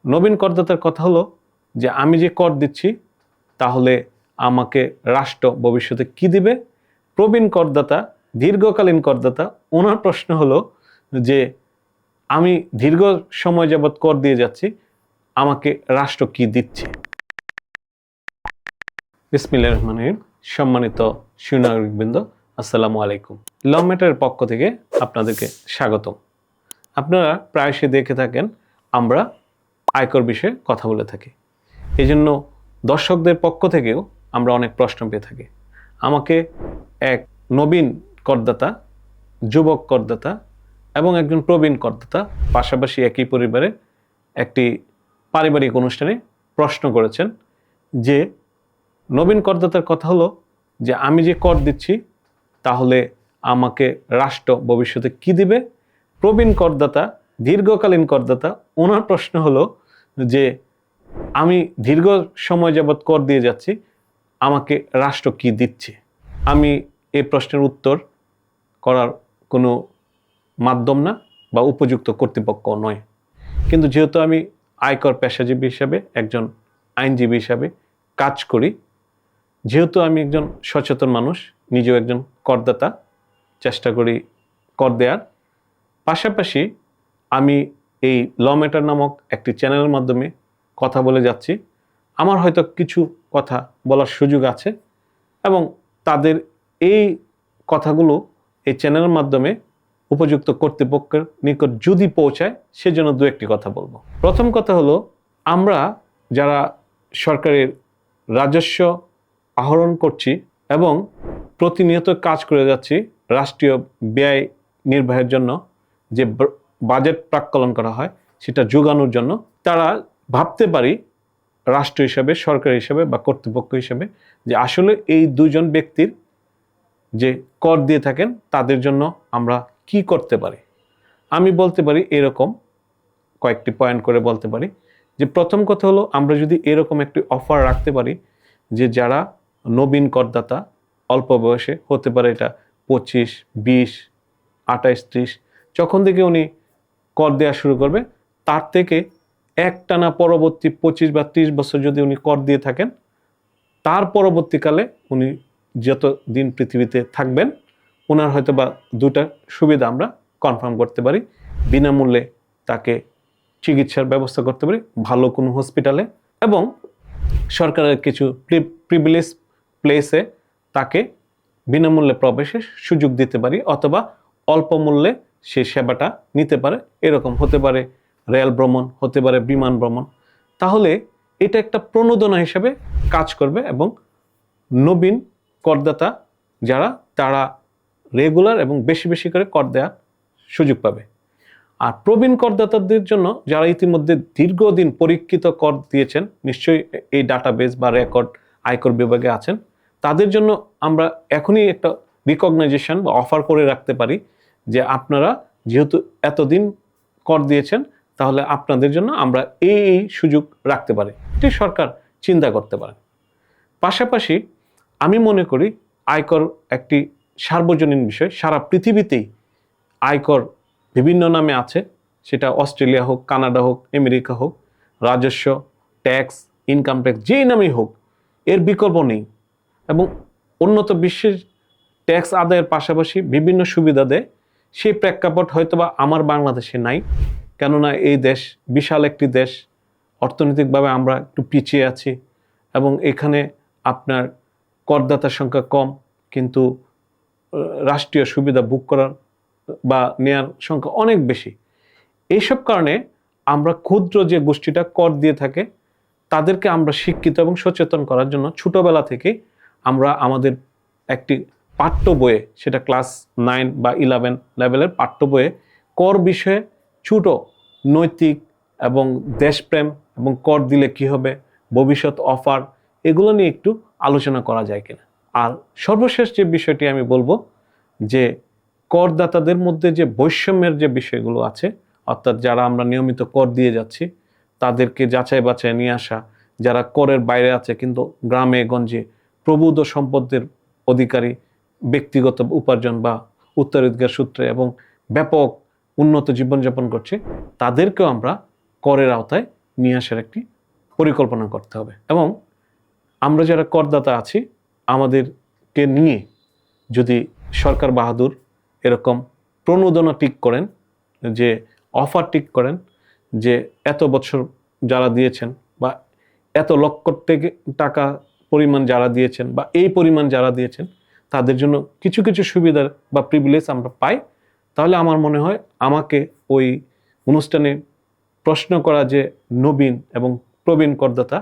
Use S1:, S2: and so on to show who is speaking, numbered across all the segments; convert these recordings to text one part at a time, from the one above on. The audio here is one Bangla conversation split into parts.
S1: নবীন করদাতার কথা হলো যে আমি যে কর দিচ্ছি তাহলে আমাকে রাষ্ট্র ভবিষ্যতে কি দিবে। প্রবীণ করদাতা, দীর্ঘকালীন করদাতা, ওনার প্রশ্ন হলো যে আমি দীর্ঘ সময় যাবৎ কর দিয়ে যাচ্ছি, আমাকে রাষ্ট্র কি দিচ্ছে। বিসমিল্লাহির রহমানির রহিম। সম্মানিত সুনাগরিকবৃন্দ, আসসালামু আলাইকুম। ল ম্যাটারের পক্ষ থেকে আপনাদেরকে স্বাগতম। আপনারা প্রায়শই দেখে থাকেন আমরা আয়কর বিষয়ে কথা বলে থাকি। এই জন্য দর্শকদের পক্ষ থেকেও আমরা অনেক প্রশ্ন পেয়ে থাকি। আমাকে এক নবীন করদাতা, যুবক করদাতা এবং একজন প্রবীণ করদাতা পাশাপাশি একই পরিবারে একটি পারিবারিক অনুষ্ঠানে প্রশ্ন করেছেন যে নবীন করদাতার কথা হলো যে আমি যে কর দিচ্ছি তাহলে আমাকে রাষ্ট্র ভবিষ্যতে কি দিবে। প্রবীণ করদাতা, দীর্ঘকালীন করদাতা, ওনার প্রশ্ন হলো যে আমি দীর্ঘ সময় যাবৎ কর দিয়ে যাচ্ছি, আমাকে রাষ্ট্র কি দিচ্ছে। আমি এই প্রশ্নের উত্তর করার কোনো মাধ্যম না বা উপযুক্ত কর্তৃপক্ষ নয়, কিন্তু যেহেতু আমি আয়কর পেশাজীবী হিসাবে, একজন আইনজীবী হিসাবে কাজ করি, যেহেতু আমি একজন সচেতন মানুষ, নিজেও একজন করদাতা, চেষ্টা করি কর দেওয়ার, পাশাপাশি আমি এই ল ম্যাটার নামক একটি চ্যানেলের মাধ্যমে কথা বলে যাচ্ছি। আমার হয়তো কিছু কথা বলার সুযোগ আছে এবং তাদের এই কথাগুলো এই চ্যানেলের মাধ্যমে উপযুক্ত কর্তৃপক্ষের নিকট যদি পৌঁছায়, সেজন্য দু একটি কথা বলবো। প্রথম কথা হলো, আমরা যারা সরকারের রাজস্ব আহরণ করছি এবং প্রতিনিয়ত কাজ করে যাচ্ছি রাষ্ট্রীয় ব্যয় নির্বাহের জন্য, যে বাজেট প্রাক্কলন করা হয় সেটা যোগানোর জন্য, তারা ভাবতে পারি রাষ্ট্র হিসাবে, সরকার হিসাবে বা কর্তৃপক্ষ হিসাবে যে আসলে এই দুজন ব্যক্তির যে কর দিয়ে থাকেন তাদের জন্য আমরা কি করতে পারি। আমি বলতে পারি এরকম কয়েকটি পয়েন্ট করে বলতে পারি যে প্রথম কথা হলো, আমরা যদি এরকম একটি অফার রাখতে পারি যে যারা নবীন করদাতা, অল্প বয়সে হতে পারে এটা 25, 20, 28, 30, যখন থেকে উনি কর দেওয়া শুরু করবে তার থেকে একটানা পরবর্তী 25 বা 30 বছর যদি উনি কর দিয়ে থাকেন, তার পরবর্তীকালে উনি যত দিন পৃথিবীতে থাকবেন ওনার হয়তো বা দুটা সুবিধা আমরা কনফার্ম করতে পারি। বিনামূল্যে তাকে চিকিৎসার ব্যবস্থা করতে পারি ভালো কোনো হসপিটালে, এবং সরকারের কিছু প্রিভিলেজ প্লেসে তাকে বিনামূল্যে প্রবেশের সুযোগ দিতে পারি, অথবা অল্প মূল্যে সে সেবাটা নিতে পারে। এরকম হতে পারে রেল ভ্রমণ, হতে পারে বিমান ভ্রমণ। তাহলে এটা একটা প্রণোদনা হিসেবে কাজ করবে এবং নবীন করদাতা যারা, তারা রেগুলার এবং বেশি বেশি করে কর দেওয়ার সুযোগ পাবে। আর প্রবীণ করদাতাদের জন্য, যারা ইতিমধ্যে দীর্ঘদিন পরীক্ষিত কর দিয়েছেন, নিশ্চয়ই এই ডাটাবেস বা রেকর্ড আয়কর বিভাগে আছেন, তাদের জন্য আমরা এখনই একটা রিকগনাইজেশন বা অফার করে রাখতে পারি যে আপনারা যেহেতু এতদিন কর দিয়েছেন, তাহলে আপনাদের জন্য আমরা এই সুযোগ রাখতে পারি। এটি সরকার চিন্তা করতে পারে। পাশাপাশি আমি মনে করি আয়কর একটি সার্বজনীন বিষয়। সারা পৃথিবীতেই আয়কর বিভিন্ন নামে আছে, সেটা অস্ট্রেলিয়া হোক, কানাডা হোক, আমেরিকা হোক, রাজস্ব, ট্যাক্স, ইনকাম ট্যাক্স, যেই নামেই হোক, এর বিকল্প নেই। এবং উন্নত বিশ্বের ট্যাক্স আদায়ের পাশাপাশি বিভিন্ন সুবিধা দেয়। সেই প্রেক্ষাপট হয়তোবা আমার বাংলাদেশে নাই, কেননা এই দেশ বিশাল একটি দেশ, অর্থনৈতিকভাবে আমরা একটু পিছিয়ে আছি এবং এখানে আপনার করদাতার সংখ্যা কম, কিন্তু রাষ্ট্রীয় সুবিধা বুক করার বা নেয়ার সংখ্যা অনেক বেশি। এইসব কারণে আমরা ক্ষুদ্র যে গোষ্ঠীটা কর দিয়ে থাকে তাদেরকে আমরা শিক্ষিত এবং সচেতন করার জন্য ছোটোবেলা থেকে আমরা আমাদের একটি পাঠ্য বইয়ে, সেটা ক্লাস 9 বা 11 লেভেলের পাঠ্য বইয়ে কর বিষয়ে ছোট নৈতিক এবং দেশপ্রেম এবং কর দিলে কি হবে, ভবিষ্যৎ অফার, এগুলো নিয়ে একটু আলোচনা করা যায় কিনা। আর সর্বশেষ যে বিষয়টি আমি বলবো যে করদাতাদের মধ্যে যে বৈষম্যের যে বিষয়গুলো আছে, অর্থাৎ যারা আমরা নিয়মিত কর দিয়ে যাচ্ছি তাদেরকে যাচাই বাছাই নিয়ে আসা, যারা করের বাইরে আছে কিন্তু গ্রামে গঞ্জে প্রভূত সম্পদের অধিকারী, ব্যক্তিগত উপার্জন বা উত্তরাধিকার সূত্রে এবং ব্যাপক উন্নত জীবনযাপন করছে, তাদেরকেও আমরা করের আওতায় নিয়ে আসার একটি পরিকল্পনা করতে হবে। এবং আমরা যারা করদাতা আছি আমাদেরকে নিয়ে যদি সরকার বাহাদুর এরকম প্রণোদনা ঠিক করেন, যে অফার ঠিক করেন, যে এত বছর যারা দিয়েছেন বা এত লক্ষ টাকা পরিমাণ যারা দিয়েছেন বা এই পরিমাণ যারা দিয়েছেন তাদের জন্য কিছু কিছু সুবিধা বা প্রিভিলেজ আমরা পাই, তাহলে আমার মনে হয় আমাকে ওই অনুষ্ঠানে প্রশ্ন করা যে নবীন এবং প্রবীণ করদাতা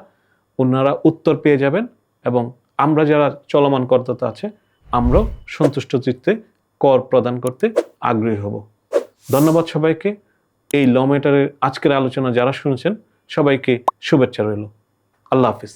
S1: ওনারা উত্তর পেয়ে যাবেন এবং আমরা যারা চলমান করদাতা আছে আমরাও সন্তুষ্ট চিত্তে কর প্রদান করতে আগ্রহী হব। ধন্যবাদ সবাইকে। এই ল ম্যাটারের আজকের আলোচনা যারা শুনছেন সবাইকে শুভেচ্ছা রইল। আল্লাহ হাফিজ।